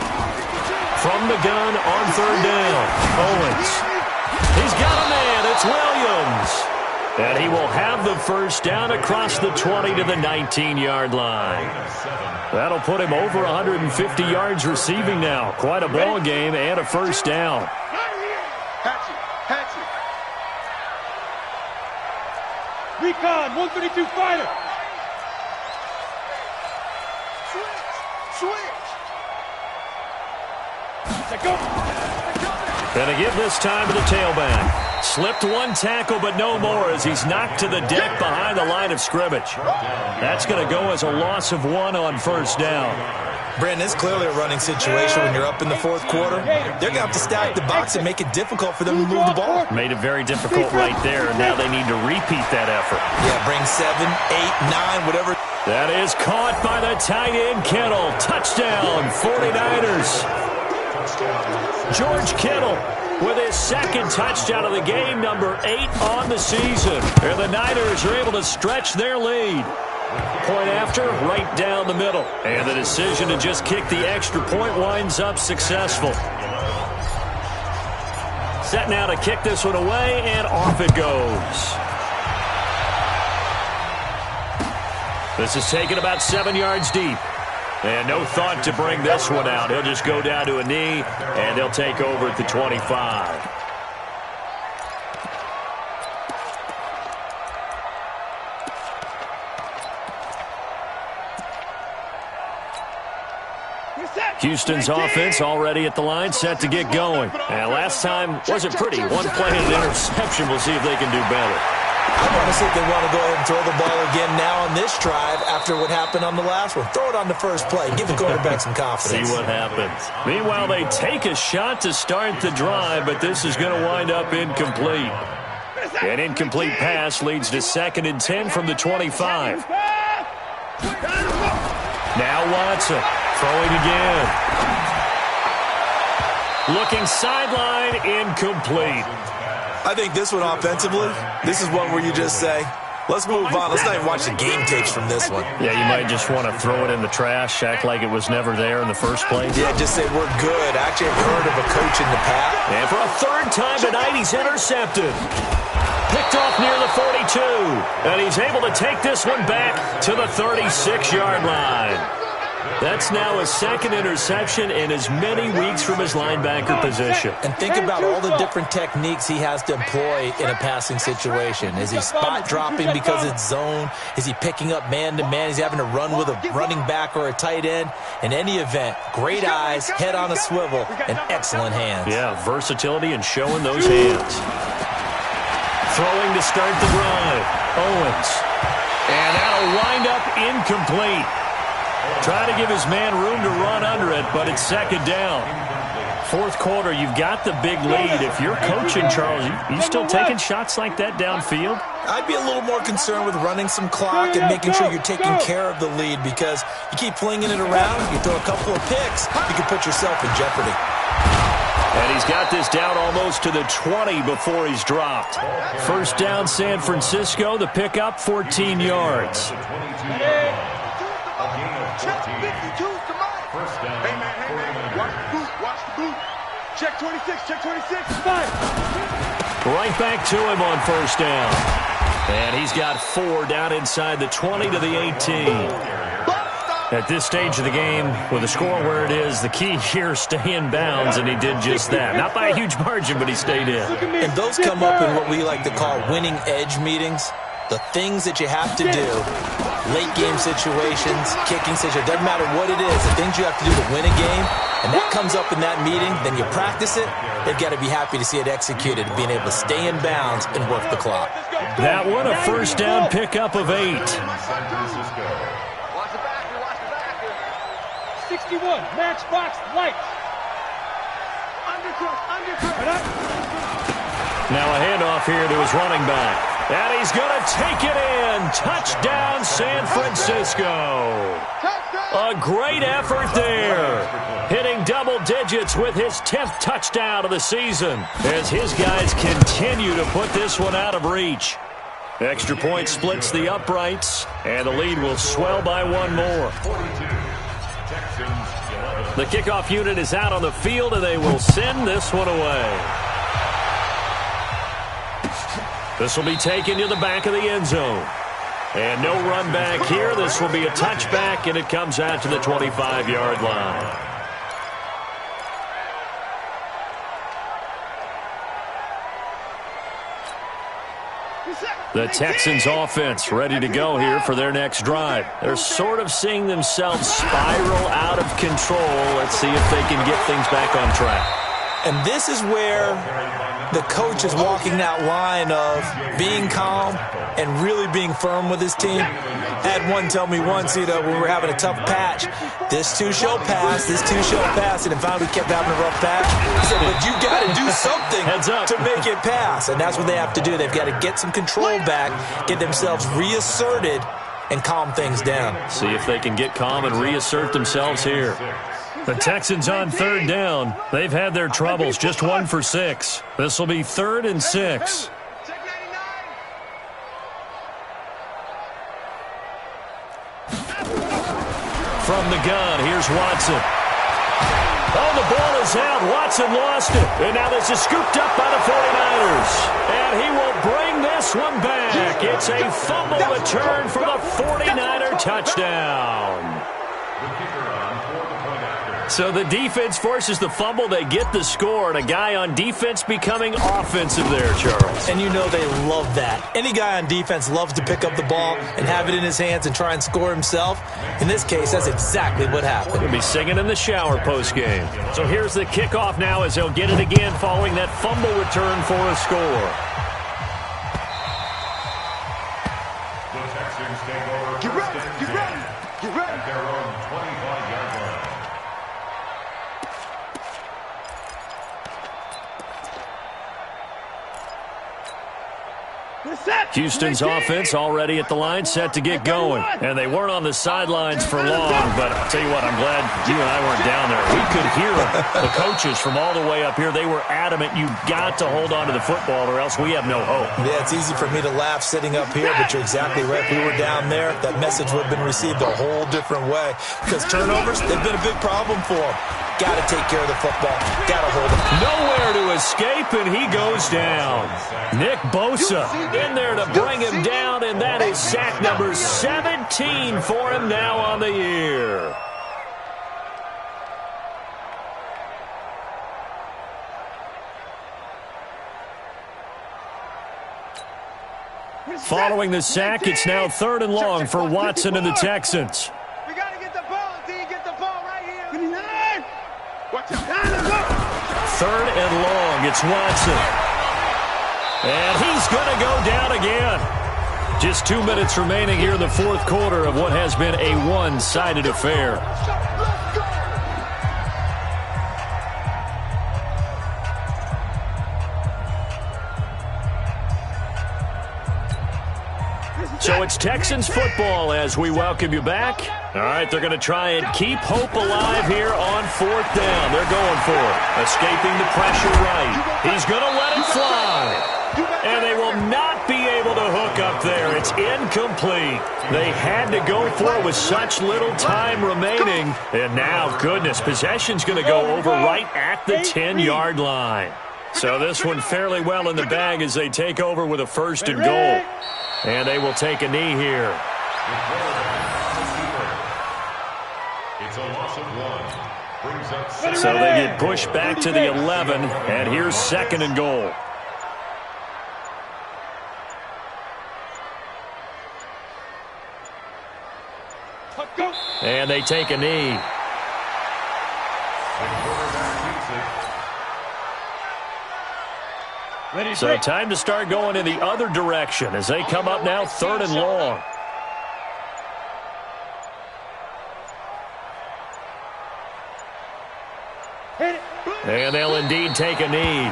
S3: From the gun on 3rd down, Owens. He's got a man. It's Williams. And he will have the first down across the 20 to the 19-yard line. That'll put him over 150 yards receiving now. Quite a ball game and a first down.
S7: Hatchet.
S5: Recon, 132 fighter.
S7: Switch.
S5: Let go.
S3: Gonna give this time to the tailback. Slipped one tackle, but no more as he's knocked to the deck behind the line of scrimmage. That's going to go as a loss of 1 on first down.
S6: Brandon, it's clearly a running situation when you're up in the fourth quarter. They're going to have to stack the box and make it difficult for them to move the ball.
S3: Made it very difficult right there, and now they need to repeat that effort.
S6: Yeah, bring 7, 8, 9, whatever.
S3: That is caught by the tight end, Kittle. Touchdown, 49ers. George Kittle with his second touchdown of the game, number 8 on the season. And the Niners are able to stretch their lead. Point after, right down the middle. And the decision to just kick the extra point winds up successful. Set now to kick this one away, and off it goes. This is taken about 7 yards deep. And no thought to bring this one out. He'll just go down to a knee, and they'll take over at the 25. Houston's offense already at the line, set to get going. And last time wasn't pretty. One play and an interception. We'll see if they can do better.
S6: I want to see if they want to go ahead and throw the ball again now on this drive after what happened on the last one. Throw it on the first play. Give the quarterback some confidence.
S3: See what happens. Meanwhile, they take a shot to start the drive, but this is going to wind up incomplete. An incomplete pass leads to 2nd and 10 from the 25. Now Watson throwing again. Looking sideline, incomplete.
S6: I think this one offensively, this is one where you just say, let's move on. Let's not even watch the game tapes from this one.
S3: Yeah, you might just want to throw it in the trash, act like it was never there in the first place.
S6: Yeah, just say we're good. Actually, I've heard of a coach in the past.
S3: And for a 3rd time tonight, he's intercepted. Picked off near the 42. And he's able to take this one back to the 36-yard line. That's now his second interception in as many weeks from his linebacker position.
S6: And think about all the different techniques he has to employ in a passing situation. Is he spot dropping because it's zone? Is he picking up man-to-man? Is he having to run with a running back or a tight end? In any event, great eyes, head on a swivel, and excellent hands.
S3: Yeah, versatility and showing those hands. Throwing to start the drive. Owens. And that'll wind up incomplete. Trying to give his man room to run under it, but it's second down. Fourth quarter, you've got the big lead. If you're coaching, Charles, you still taking shots like that downfield?
S6: I'd be a little more concerned with running some clock and making sure you're taking care of the lead, because you keep flinging it around, you throw a couple of picks, you can put yourself in jeopardy.
S3: And he's got this down almost to the 20 before he's dropped. First down, San Francisco. The pickup, 14 yards.
S7: First down. Hey, man. Watch the boot. Check 26. Fine.
S3: Right back to him on first down. And he's got 4 down inside the 20 to the 18. At this stage of the game, with the score where it is, the key here is stay in bounds, and he did just that. Not by a huge margin, but he stayed in.
S6: And those come up in what we like to call winning edge meetings. The things that you have to do, late game situations, kicking situations, doesn't matter what it is, the things you have to do to win a game, and that comes up in that meeting, then you practice it, they've got to be happy to see it executed, being able to stay in bounds and work the clock.
S3: That one, a first down pickup of 8.
S5: 61, matchbox, lights. Undercut.
S3: Now a handoff here to his running back. And he's going to take it in. Touchdown, San Francisco. A great effort there. Hitting double digits with his 10th touchdown of the season as his guys continue to put this one out of reach. Extra point splits the uprights, and the lead will swell by 1 more. The kickoff unit is out on the field, and they will send this one away. This will be taken to the back of the end zone. And no run back here. This will be a touchback, and it comes out to the 25-yard line. The Texans offense ready to go here for their next drive. They're sort of seeing themselves spiral out of control. Let's see if they can get things back on track.
S6: And this is where the coach is walking that line of being calm and really being firm with his team. Had one tell me once, when we were having a tough patch, this too shall pass, and if finally we kept having a rough patch, he said, but you got to do something to make it pass. And that's what they have to do. They've got to get some control back, get themselves reasserted, and calm things down.
S3: See if they can get calm and reassert themselves here. The Texans on third down. They've had their troubles, just 1 for 6. This will be 3rd and 6. From the gun, here's Watson. Oh, the ball is out. Watson lost it. And now this is scooped up by the 49ers. And he will bring this one back. It's a fumble return for the 49er touchdown. So the defense forces the fumble. They get the score, and a guy on defense becoming offensive there, Charles.
S6: And you know they love that. Any guy on defense loves to pick up the ball and have it in his hands and try and score himself. In this case, that's exactly what happened.
S3: He'll be singing in the shower postgame. So here's the kickoff now as he'll get it again following that fumble return for a score.
S4: The Texans take over. Get ready. At their own 25-yard line.
S3: Houston's offense already at the line, set to get going. And they weren't on the sidelines for long, but I'll tell you what, I'm glad you and I weren't down there. We could hear the coaches from all the way up here. They were adamant, you've got to hold on to the football or else we have no hope.
S6: Yeah, it's easy for me to laugh sitting up here, but you're exactly right. If we were down there, that message would have been received a whole different way. Because turnovers, they've been a big problem for them. Got to take care of the football. Got to hold it.
S3: Nowhere to escape, and he goes down. Nick Bosa in there to bring him down, and that is sack number 17 for him now on the year. Following the sack, it's now 3rd and long for Watson and the Texans.
S5: We got to get the ball, D. Get the ball right here. Watch out.
S3: 3rd and long, it's Watson. And he's going to go down again. Just 2 minutes remaining here in the 4th quarter of what has been a one-sided affair. So it's Texans football as we welcome you back. All right, they're going to try and keep hope alive here on 4th down. They're going for it. Escaping the pressure right. He's going to let it fly. And they will not be able to hook up there. It's incomplete. They had to go for it with such little time remaining. And now, goodness, possession's going to go over right at the 10-yard line. So this one fairly well in the bag as they take over with a 1st and goal. And they will take a knee here.
S4: It's a loss of 1.
S3: So they get pushed back to the 11, and here's 2nd and goal. And they take a knee. So time to start going in the other direction as they come up now 3rd and long. And they'll indeed take a knee.
S4: A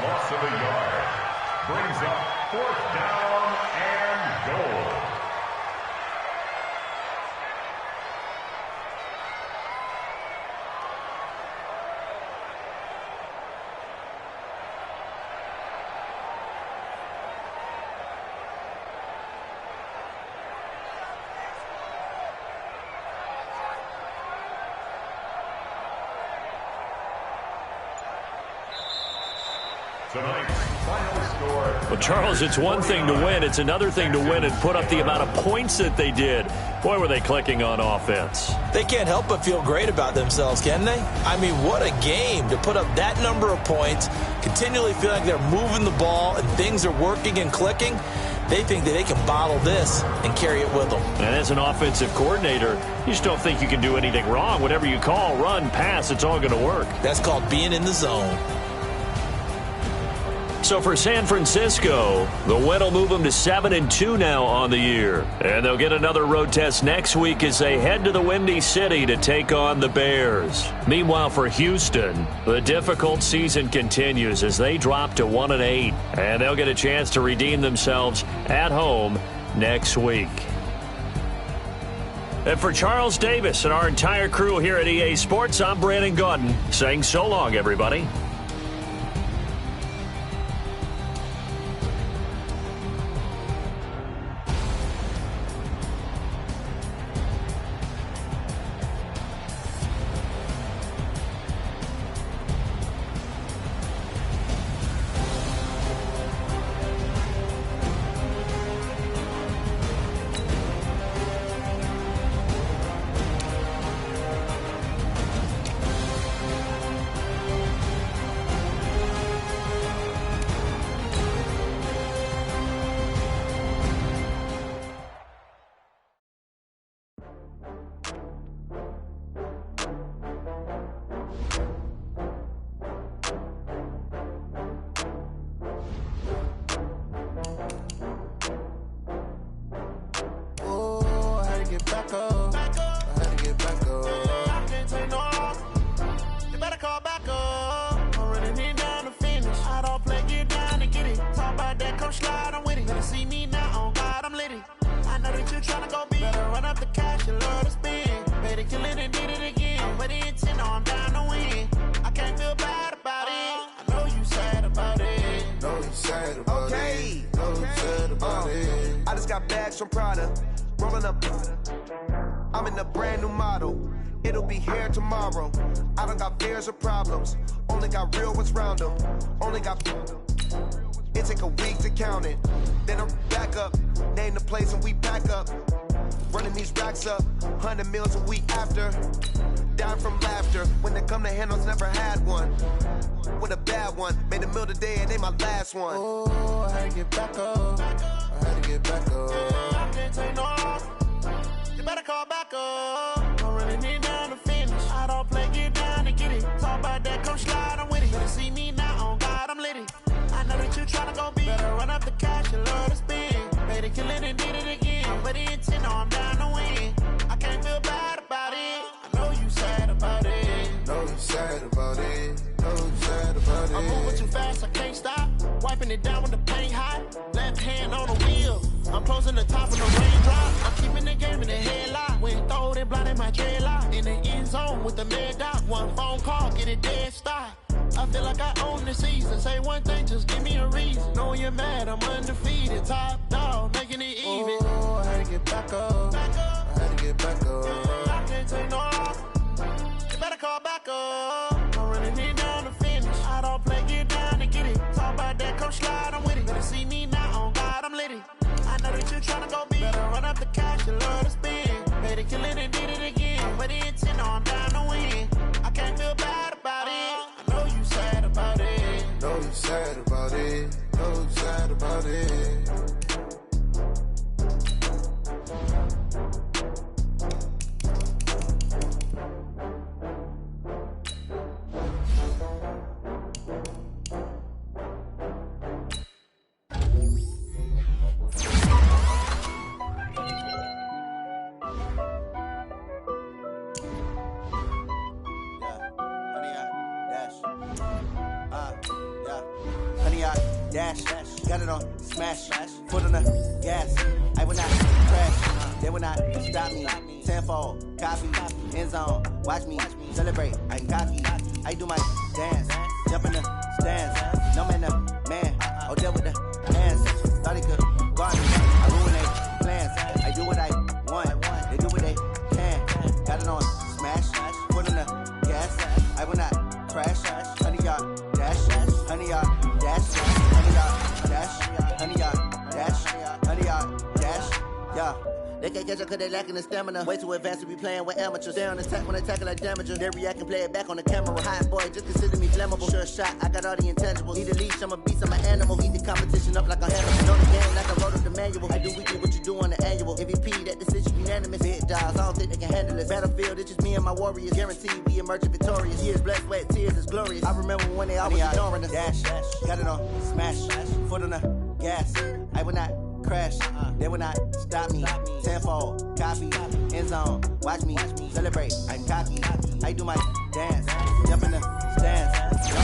S4: loss of a yard. Brings up 4th down and goal.
S3: Well, Charles, it's one thing to win. It's another thing to win and put up the amount of points that they did. Boy, were they clicking on offense.
S6: They can't help but feel great about themselves, can they? I mean, what a game to put up that number of points, continually feel like they're moving the ball and things are working and clicking. They think that they can bottle this and carry it with them.
S3: And as an offensive coordinator, you just don't think you can do anything wrong. Whatever you call, run, pass, it's all going to work.
S6: That's called being in the zone.
S3: So for San Francisco, the win will move them to 7-2 now on the year. And they'll get another road test next week as they head to the Windy City to take on the Bears. Meanwhile, for Houston, the difficult season continues as they drop to 1-8. And they'll get a chance to redeem themselves at home next week. And for Charles Davis and our entire crew here at EA Sports, I'm Brandon Gaudin saying so long, everybody.
S8: I'm in a brand new model. It'll be here tomorrow. I don't got fears or problems. Only got real ones round them. Only got... It take a week to count it. Then I'm back up. Name the place and we pack up. Running these racks up, 100 meals a week after. Down from laughter, when they come to handles, never had one. With a bad one, made a meal today and they my last one. Oh, I had to get back up. I had to get back up. I can't take no off. You better call back up. Don't really need down to finish. I don't play, get down to get it. Talk about that, come slide, I'm with it. Better see me now, on God, I'm litty. I know that you tryna go be. Better run up the cash, you love to spend. Made it, kill it, and did it again. But the intent, no, I'm down to win. I can't feel bad about it. I know you sad about it. Know you sad about it. Know you sad about it. I'm moving too fast, I can't stop. Wiping it down with the paint hot. Left hand on the wheel. I'm closing the top of the raindrop. I'm keeping the game in the headlock. When throwed and blinded my dreadlock. In the end zone with the mad dot. One phone call, get it dead stop. I feel like I own the season. Say one thing, just give me a reason. Knowing you're mad, I'm undefeated. Top dog, making it even. Oh, I had to get back up. I had to get back up. I can't take no off. You better call back up. I'm running it down to finish. I don't play, get down to get it. Talk about that, come slide, I'm with it. Better see me now, on God, I'm litty. I know that you tryna go be. Better run up the cash, you love to spend. Made it, kill it, and did it again. But the intent, no, I'm down to win. I can't feel bad about it. I know you sad about it. Know you sad about it. Know you sad about it. Dash, got it on, smash, foot on the gas. I will not crash, they will not stop me. Tenfold, copy, end zone, watch me celebrate. I'm cocky, I do my dance, jump in the stands. No man, the man, oh, deal with the hands. Thought he could guard me, I ruin their plans. I do what I want, they do what they can. Got it on, smash, foot on the gas. I will not crash, 100-yard dash, 100-yard dash. 100-yard dash, 100-yard dash, yeah. They can't catch up cause they lacking the stamina. Way too advanced to be playing with amateurs. Stay on the attack when they tackle like damagers. They react and play it back on the camera. Hot boy, just consider me flammable. Sure shot, I got all the intangibles. Need a leash, I'm a beast, I'm an animal. Eat the competition up like a hammer. Know the game like I wrote up the manual. I do weekly what you do on the annual. MVP, that decision unanimous. Big dogs, I don't think they can handle it. Battlefield, it's just me and my warriors. Guaranteed we emerge victorious. Years, blood, sweat, tears, is glorious. I remember when they always ignoring us. Dash, got it on, smash, foot on the gas. I will not crash, they will not stop me. Tenfold, copy, end zone, watch me celebrate. I'm cocky, I do my dance, jump in the stands. No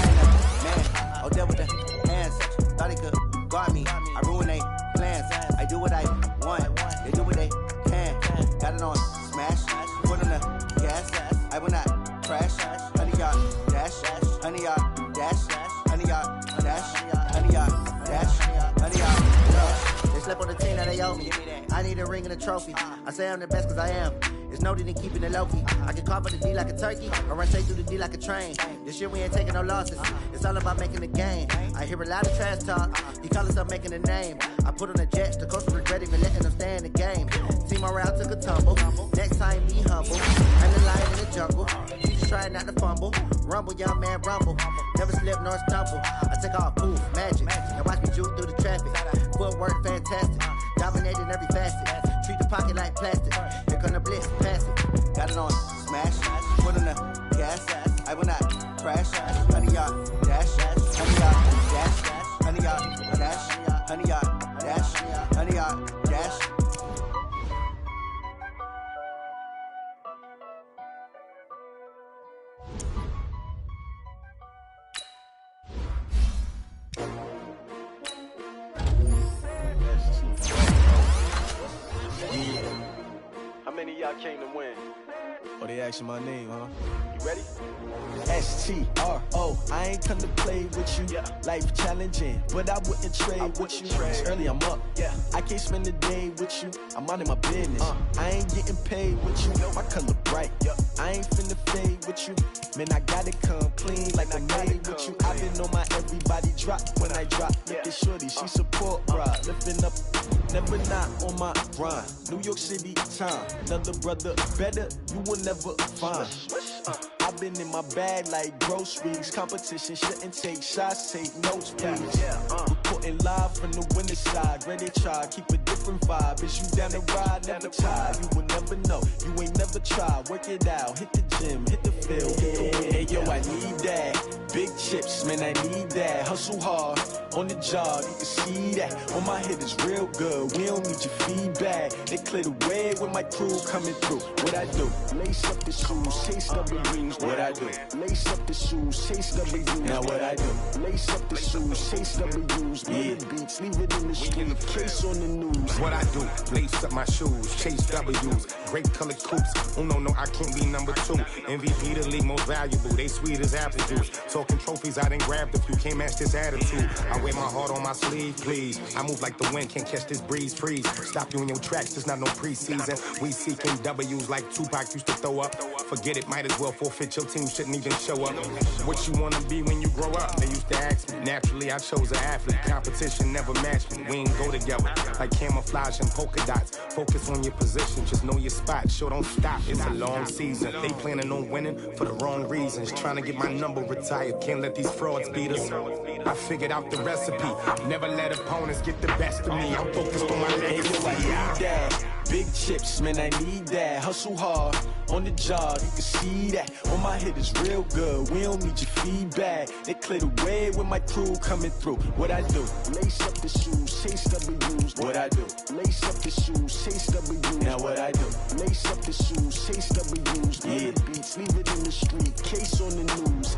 S8: man, oh, deal with the hands. Thought he could guard me, I ruin they plans. I do what I want, they do what they can. Got it on, smash, foot on the gas. I will not crash, 100-yard dash, 100-yard dash, 100-yard dash, 100-yard dash, 100-yard dash. They slept on the team that they owe me. I need a ring and a trophy. I say I'm the best cause I am. It's noted in keeping it low-key. I can carve up the D like a turkey, or run straight through the D like a train. This year we ain't taking no losses. It's all about making the game. I hear a lot of trash talk. He call himself making a name. I put on the Jets. The coach regret even letting them stay in the game. Team morale took a tumble. Next time be humble. I'm the lion in the jungle. You just try not to fumble. Rumble, young man, rumble. Never slip nor stumble. I take off, poof, magic. Now watch me juke through the traffic. Footwork fantastic. Dominating every facet. Treat the pocket like plastic. Here come the blitz, pass it. Got it on, smash. Foot on the gas. I will not crash. 100-yard dash. 100-yard dash. 100-yard dash. 100-yard dash. 100-yard dash.
S1: How many of y'all came to win? Oh, they asking my name, huh? You ready? S-T-R-O. I ain't come to play with you. Life challenging, but I wouldn't trade with you. It's early, I'm up. I can't spend the day with you. I'm minding my business. I ain't getting paid with you. My color bright. I ain't finna fade with you. Man, I gotta come clean like I made with you. I've been on my everybody drop when I drop. Look at shorty, she support ride. Lifting up, never not on my grind. New York City time, another brother better, you will never find. I've been in my bag like groceries. Competition shouldn't take shots, take notes, please. Reporting live from the winter side. Ready to try, keep a different vibe. Is you down the ride, never tired. You will never know, you ain't never tried. Work it out, hit the gym, hit the field, hit the wind. Hey yo, I need that. Big chips, man, I need that. Hustle hard, on the job, you can see that. On my head is real good, we don't need your feedback. They clear the way with my crew coming through. What I do? Lace up the shoes, chase W's. What I do? Lace up the shoes, chase W's. Now what I do? Lace up the shoes, chase W's. Yeah, beats, leave it in the street, case on the news.
S9: What I do? Lace up my shoes, chase W's. Great colored coops. Oh no, I can't be number 2. MVP the league most valuable. They sweet as apple juice. Talking trophies, I done grabbed a few. Can't match this attitude. I wear my heart on my sleeve, please. I move like the wind, can't catch this breeze, freeze. Stop you in your tracks, there's not no preseason. We seeking W's like Tupac used to throw up. Forget it, might as well forfeit. Your team shouldn't even show up. What you wanna be when you grow up? They used to ask me. Naturally, I chose an athlete. Competition never matched me. We ain't go together like camouflage and polka dots. Focus on your position, just know your spot. Sure, don't stop. It's a long season. They planning on winning for the wrong reasons. Trying to get my number retired. Can't let these frauds beat us. I figured out the recipe. Never let opponents get the best of me. I'm focused on my legacy.
S1: I need that. Big chips, man, I need that. Hustle hard, on the job, you can see that. On my head is real good, we don't need your feedback. They clear the way with my crew coming through. What I do? Lace up the shoes, chase W's. What I do? Lace up the shoes, chase W's. Now what I do? Lace up the shoes, chase W's. Yeah, beats, leave it in the street, case on the news.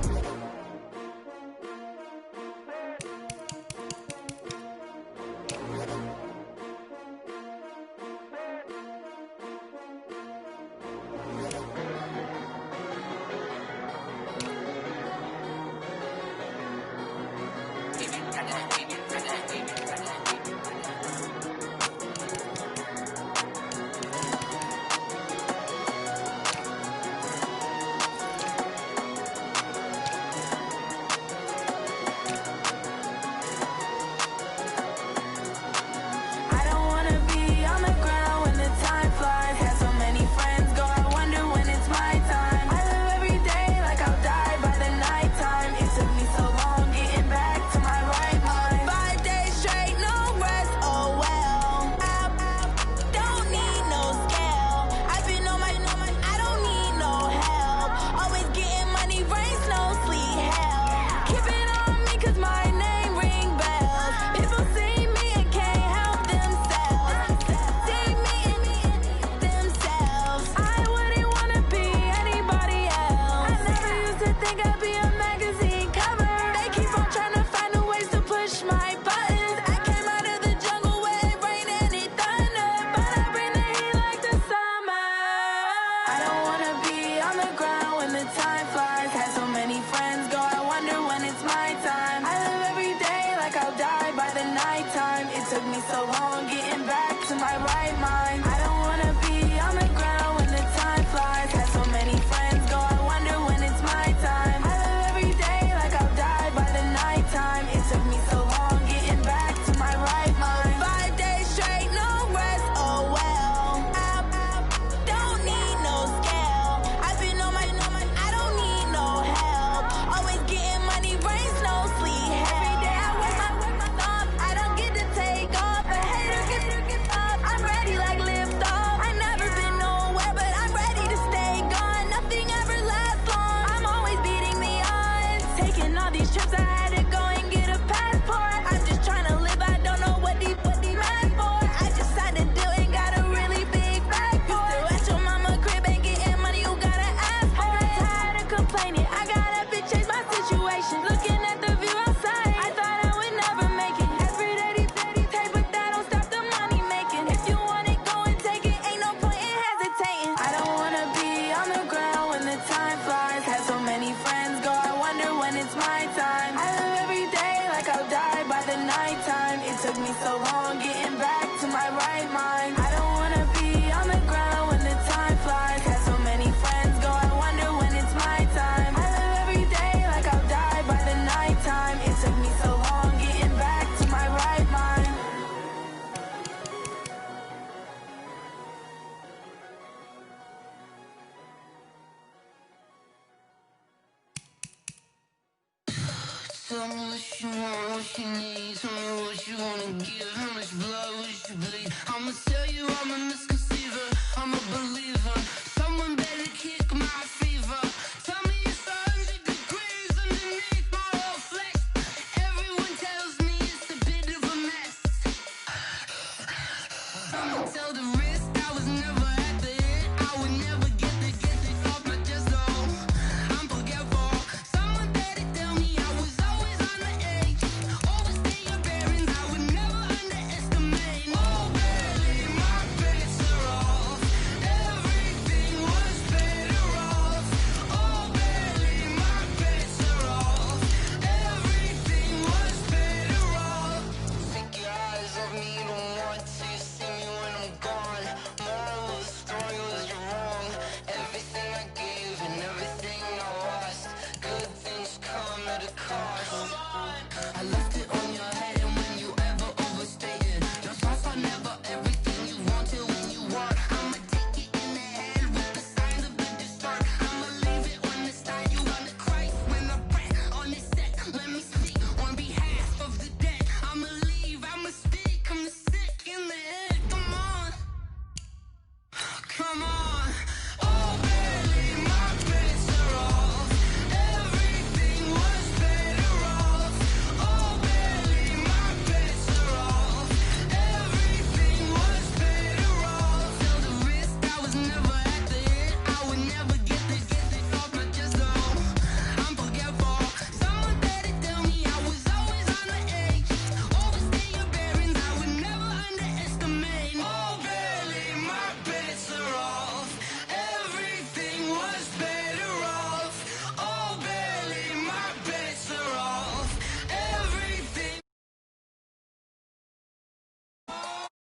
S10: Tell me what you want, what you need. Tell me what you wanna give. How much blood would you bleed? I'ma tell you I'm a